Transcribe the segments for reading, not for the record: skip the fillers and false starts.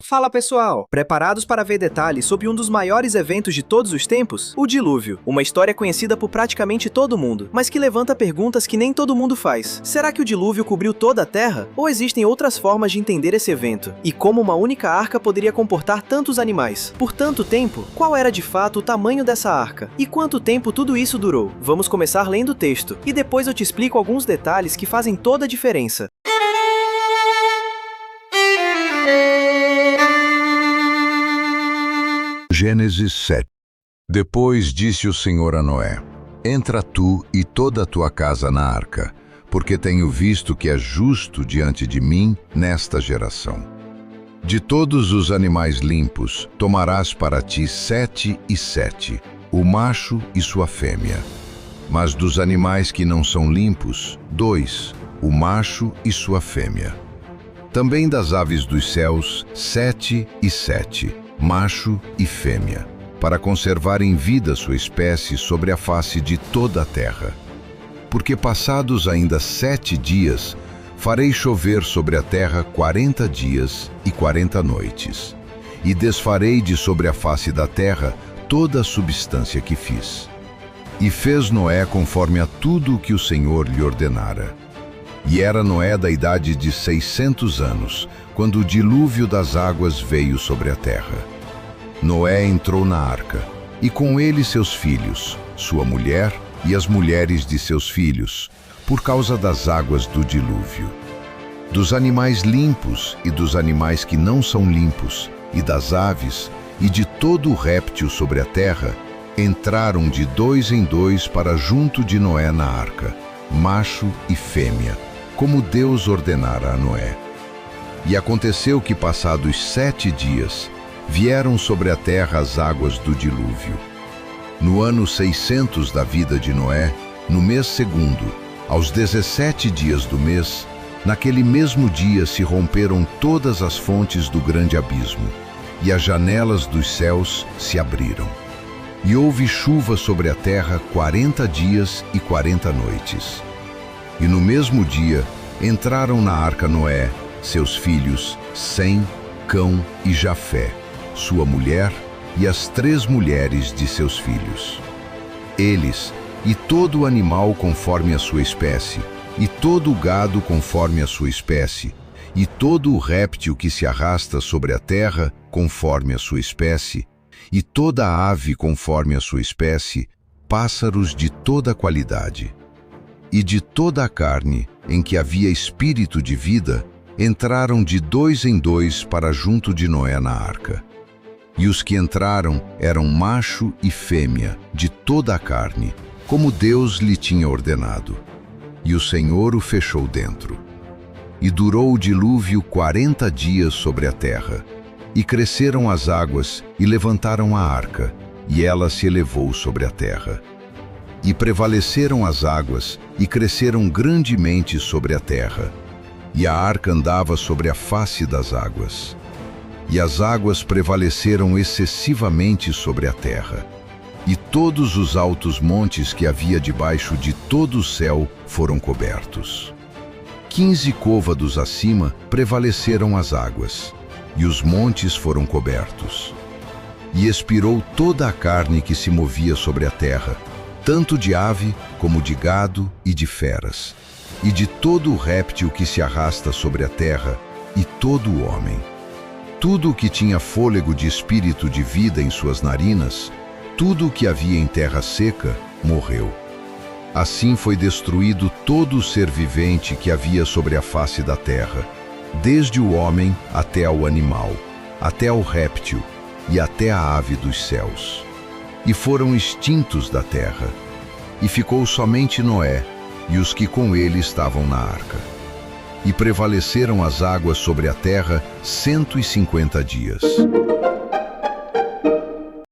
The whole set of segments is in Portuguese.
Fala pessoal! Preparados para ver detalhes sobre um dos maiores eventos de todos os tempos? O Dilúvio, uma história conhecida por praticamente todo mundo, mas que levanta perguntas que nem todo mundo faz. Será que o dilúvio cobriu toda a Terra? Ou existem outras formas de entender esse evento? E como uma única arca poderia comportar tantos animais? Por tanto tempo, qual era de fato o tamanho dessa arca? E quanto tempo tudo isso durou? Vamos começar lendo o texto, e depois eu te explico alguns detalhes que fazem toda a diferença. Gênesis 7. Depois disse o Senhor a Noé: Entra tu e toda a tua casa na arca, porque tenho visto que é justo diante de mim nesta geração. De todos os animais limpos, tomarás para ti 7 e 7, o macho e sua fêmea. Mas dos animais que não são limpos, 2, o macho e sua fêmea. Também das aves dos céus, 7 e 7, macho e fêmea, para conservar em vida sua espécie sobre a face de toda a terra. Porque passados ainda 7 dias, farei chover sobre a terra 40 dias e 40 noites, e desfarei de sobre a face da terra toda a substância que fiz. E fez Noé conforme a tudo o que o Senhor lhe ordenara. E era Noé da idade de 600 anos, quando o dilúvio das águas veio sobre a terra. Noé entrou na arca, e com ele seus filhos, sua mulher e as mulheres de seus filhos, por causa das águas do dilúvio. Dos animais limpos e dos animais que não são limpos, e das aves, e de todo o réptil sobre a terra, entraram de 2 em 2 para junto de Noé na arca, macho e fêmea, como Deus ordenara a Noé. E aconteceu que, passados 7 dias, vieram sobre a terra as águas do dilúvio. No ano 600 da vida de Noé, no mês segundo, aos 17 dias do mês, naquele mesmo dia se romperam todas as fontes do grande abismo, e as janelas dos céus se abriram. E houve chuva sobre a terra 40 dias e 40 noites. E no mesmo dia entraram na arca Noé, seus filhos, Sem, Cão e Jafé, sua mulher e as 3 mulheres de seus filhos. Eles, e todo o animal conforme a sua espécie, e todo o gado conforme a sua espécie, e todo o réptil que se arrasta sobre a terra conforme a sua espécie, e toda a ave conforme a sua espécie, pássaros de toda qualidade. E de toda a carne, em que havia espírito de vida, entraram de 2 em 2 para junto de Noé na arca. E os que entraram eram macho e fêmea, de toda a carne, como Deus lhe tinha ordenado. E o Senhor o fechou dentro. E durou o dilúvio 40 dias sobre a terra. E cresceram as águas, e levantaram a arca, e ela se elevou sobre a terra. E prevaleceram as águas, e cresceram grandemente sobre a terra. E a arca andava sobre a face das águas. E as águas prevaleceram excessivamente sobre a terra. E todos os altos montes que havia debaixo de todo o céu foram cobertos. 15 côvados acima prevaleceram as águas, e os montes foram cobertos. E expirou toda a carne que se movia sobre a terra, tanto de ave como de gado e de feras, e de todo o réptil que se arrasta sobre a terra, e todo o homem. Tudo o que tinha fôlego de espírito de vida em suas narinas, tudo o que havia em terra seca, morreu. Assim foi destruído todo o ser vivente que havia sobre a face da terra, desde o homem até ao animal, até ao réptil e até a ave dos céus. E foram extintos da terra. E ficou somente Noé e os que com ele estavam na arca. E prevaleceram as águas sobre a terra 150 dias.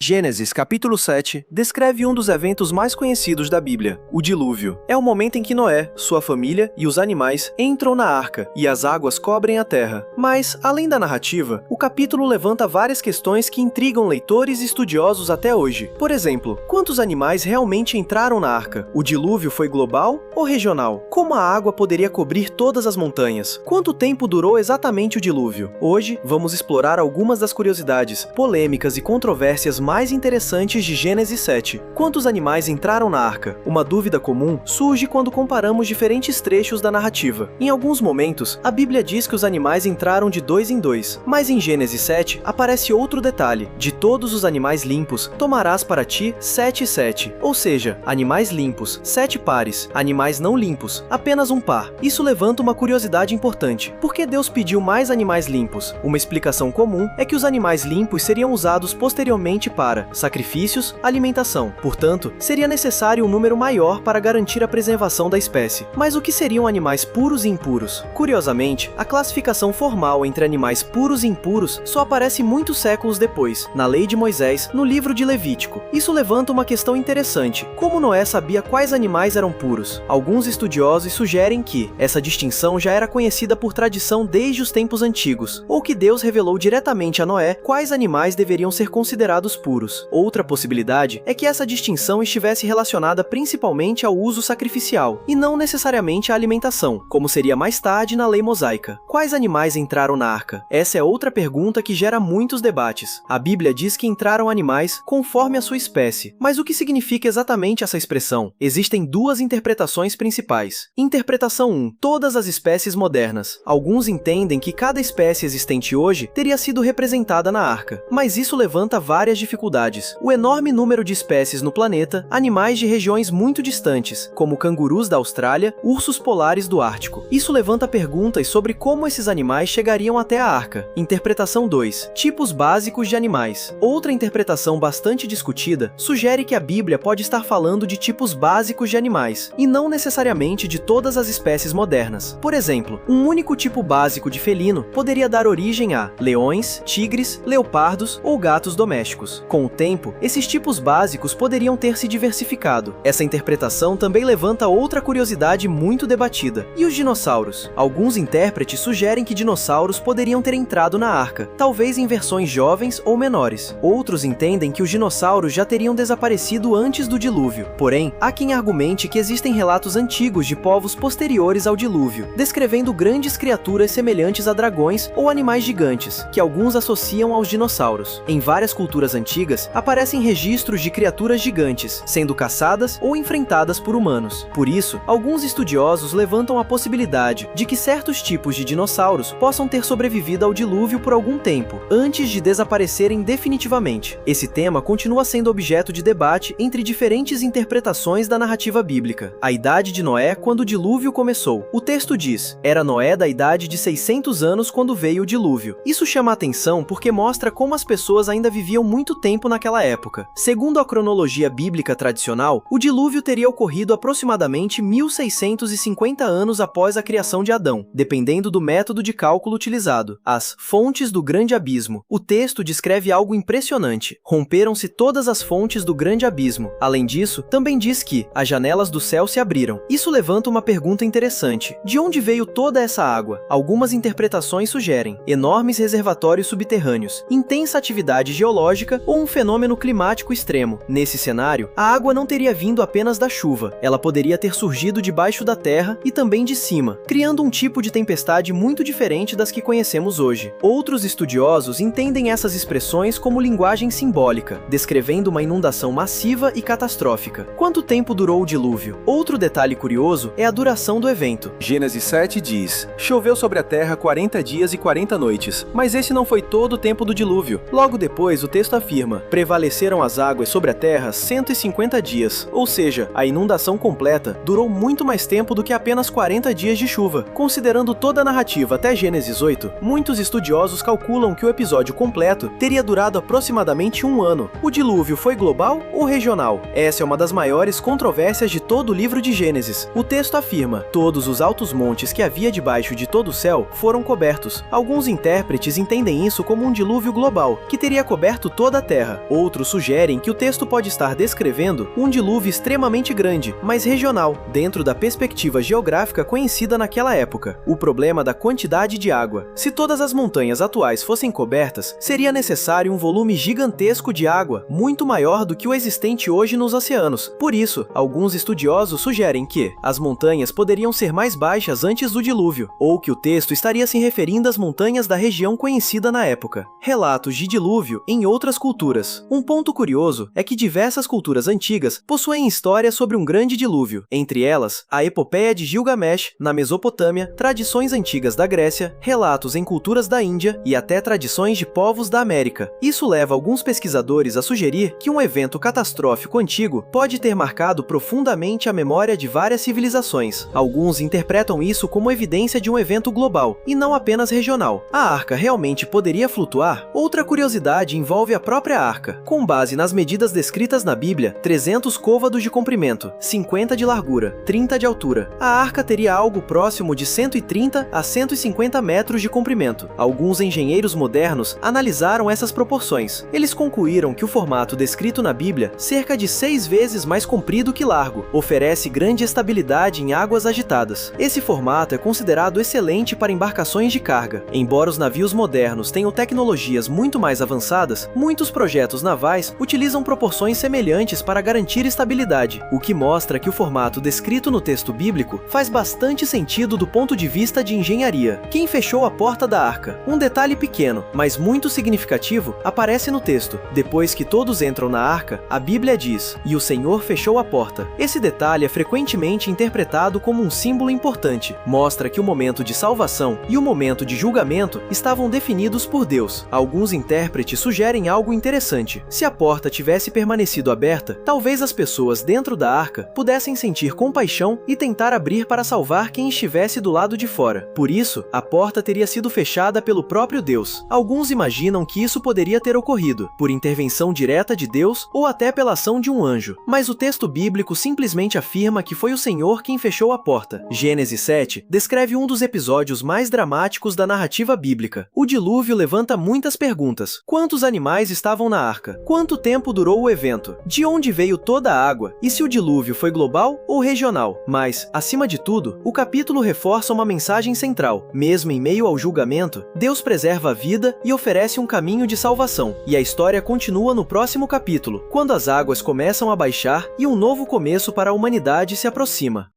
Gênesis, capítulo 7, descreve um dos eventos mais conhecidos da Bíblia, o dilúvio. É o momento em que Noé, sua família e os animais entram na arca e as águas cobrem a terra. Mas, além da narrativa, o capítulo levanta várias questões que intrigam leitores e estudiosos até hoje. Por exemplo, quantos animais realmente entraram na arca? O dilúvio foi global ou regional? Como a água poderia cobrir todas as montanhas? Quanto tempo durou exatamente o dilúvio? Hoje, vamos explorar algumas das curiosidades, polêmicas e controvérsias mais interessantes de Gênesis 7. Quantos animais entraram na arca? Uma dúvida comum surge quando comparamos diferentes trechos da narrativa. Em alguns momentos, a Bíblia diz que os animais entraram de 2 em 2, mas em Gênesis 7 aparece outro detalhe: de todos os animais limpos, tomarás para ti 7 e 7, ou seja, animais limpos, 7 pares, animais não limpos, apenas um par. Isso levanta uma curiosidade importante. Por que Deus pediu mais animais limpos? Uma explicação comum é que os animais limpos seriam usados posteriormente para sacrifícios, alimentação. Portanto, seria necessário um número maior para garantir a preservação da espécie. Mas o que seriam animais puros e impuros? Curiosamente, a classificação formal entre animais puros e impuros só aparece muitos séculos depois, na Lei de Moisés, no livro de Levítico. Isso levanta uma questão interessante: como Noé sabia quais animais eram puros? Alguns estudiosos sugerem que essa distinção já era conhecida por tradição desde os tempos antigos, ou que Deus revelou diretamente a Noé quais animais deveriam ser considerados puros. Outra possibilidade é que essa distinção estivesse relacionada principalmente ao uso sacrificial, e não necessariamente à alimentação, como seria mais tarde na lei mosaica. Quais animais entraram na arca? Essa é outra pergunta que gera muitos debates. A Bíblia diz que entraram animais conforme a sua espécie, mas o que significa exatamente essa expressão? Existem duas interpretações principais. Interpretação 1. Todas as espécies modernas. Alguns entendem que cada espécie existente hoje teria sido representada na arca, mas isso levanta várias dificuldades. O enorme número de espécies no planeta, animais de regiões muito distantes, como cangurus da Austrália, ursos polares do Ártico. Isso levanta perguntas sobre como esses animais chegariam até a arca. Interpretação 2. Tipos básicos de animais. Outra interpretação bastante discutida sugere que a Bíblia pode estar falando de tipos básicos de animais, e não necessariamente de todas as espécies modernas. Por exemplo, um único tipo básico de felino poderia dar origem a leões, tigres, leopardos ou gatos domésticos. Com o tempo, esses tipos básicos poderiam ter se diversificado. Essa interpretação também levanta outra curiosidade muito debatida. E os dinossauros? Alguns intérpretes sugerem que dinossauros poderiam ter entrado na arca, talvez em versões jovens ou menores. Outros entendem que os dinossauros já teriam desaparecido antes do dilúvio. Porém, há quem argumente que existem relatos antigos de povos posteriores ao dilúvio, descrevendo grandes criaturas semelhantes a dragões ou animais gigantes, que alguns associam aos dinossauros. Em várias culturas antigas, aparecem registros de criaturas gigantes, sendo caçadas ou enfrentadas por humanos. Por isso, alguns estudiosos levantam a possibilidade de que certos tipos de dinossauros possam ter sobrevivido ao dilúvio por algum tempo, antes de desaparecerem definitivamente. Esse tema continua sendo objeto de debate entre diferentes interpretações da narrativa bíblica. A idade de Noé quando o dilúvio começou. O texto diz: era Noé da idade de 600 anos quando veio o dilúvio. Isso chama a atenção porque mostra como as pessoas ainda viviam muito tempo naquela época. Segundo a cronologia bíblica tradicional, o dilúvio teria ocorrido aproximadamente 1650 anos após a criação de Adão, dependendo do método de cálculo utilizado. As fontes do grande abismo. O texto descreve algo impressionante. Romperam-se todas as fontes do grande abismo. Além disso, também diz que as janelas do céu se abriram. Isso levanta uma pergunta interessante: de onde veio toda essa água? Algumas interpretações sugerem enormes reservatórios subterrâneos, intensa atividade geológica ou um fenômeno climático extremo. Nesse cenário, a água não teria vindo apenas da chuva, ela poderia ter surgido debaixo da terra e também de cima, criando um tipo de tempestade muito diferente das que conhecemos hoje. Outros estudiosos entendem essas expressões como linguagem simbólica, descrevendo uma inundação massiva e catastrófica. Quanto tempo durou o dilúvio? Outro detalhe curioso é a duração do evento. Gênesis 7 diz: choveu sobre a terra 40 dias e 40 noites, mas esse não foi todo o tempo do dilúvio. Logo depois, o texto afirma: prevaleceram as águas sobre a terra 150 dias, ou seja, a inundação completa durou muito mais tempo do que apenas 40 dias de chuva. Considerando toda a narrativa até Gênesis 8, muitos estudiosos calculam que o episódio completo teria durado aproximadamente um ano. O dilúvio foi global ou regional? Essa é uma das maiores controvérsias de todo o livro de Gênesis. O texto afirma: todos os altos montes que havia debaixo de todo o céu foram cobertos. Alguns intérpretes entendem isso como um dilúvio global, que teria coberto toda a terra. Terra. Outros sugerem que o texto pode estar descrevendo um dilúvio extremamente grande, mas regional, dentro da perspectiva geográfica conhecida naquela época. O problema da quantidade de água. Se todas as montanhas atuais fossem cobertas, seria necessário um volume gigantesco de água, muito maior do que o existente hoje nos oceanos. Por isso, alguns estudiosos sugerem que as montanhas poderiam ser mais baixas antes do dilúvio, ou que o texto estaria se referindo às montanhas da região conhecida na época. Relatos de dilúvio em outras culturas. Um ponto curioso é que diversas culturas antigas possuem histórias sobre um grande dilúvio, entre elas a epopeia de Gilgamesh, na Mesopotâmia, tradições antigas da Grécia, relatos em culturas da Índia e até tradições de povos da América. Isso leva alguns pesquisadores a sugerir que um evento catastrófico antigo pode ter marcado profundamente a memória de várias civilizações. Alguns interpretam isso como evidência de um evento global, e não apenas regional. A arca realmente poderia flutuar? Outra curiosidade envolve a própria arca. Com base nas medidas descritas na Bíblia, 300 côvados de comprimento, 50 de largura, 30 de altura, a arca teria algo próximo de 130 a 150 metros de comprimento. Alguns engenheiros modernos analisaram essas proporções. Eles concluíram que o formato descrito na Bíblia, cerca de 6 vezes mais comprido que largo, oferece grande estabilidade em águas agitadas. Esse formato é considerado excelente para embarcações de carga. Embora os navios modernos tenham tecnologias muito mais avançadas, muitos projetos navais utilizam proporções semelhantes para garantir estabilidade, o que mostra que o formato descrito no texto bíblico faz bastante sentido do ponto de vista de engenharia. Quem fechou a porta da arca? Um detalhe pequeno, mas muito significativo, aparece no texto. Depois que todos entram na arca, a Bíblia diz: "E o Senhor fechou a porta". Esse detalhe é frequentemente interpretado como um símbolo importante. Mostra que o momento de salvação e o momento de julgamento estavam definidos por Deus. Alguns intérpretes sugerem algo interessante. Se a porta tivesse permanecido aberta, talvez as pessoas dentro da arca pudessem sentir compaixão e tentar abrir para salvar quem estivesse do lado de fora. Por isso, a porta teria sido fechada pelo próprio Deus. Alguns imaginam que isso poderia ter ocorrido por intervenção direta de Deus ou até pela ação de um anjo. Mas o texto bíblico simplesmente afirma que foi o Senhor quem fechou a porta. Gênesis 7 descreve um dos episódios mais dramáticos da narrativa bíblica. O dilúvio levanta muitas perguntas. Quantos animais estavam na arca? Quanto tempo durou o evento? De onde veio toda a água? E se o dilúvio foi global ou regional? Mas, acima de tudo, o capítulo reforça uma mensagem central. Mesmo em meio ao julgamento, Deus preserva a vida e oferece um caminho de salvação. E a história continua no próximo capítulo, quando as águas começam a baixar e um novo começo para a humanidade se aproxima.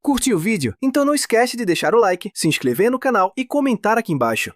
Curtiu o vídeo? Então não esquece de deixar o like, se inscrever no canal e comentar aqui embaixo.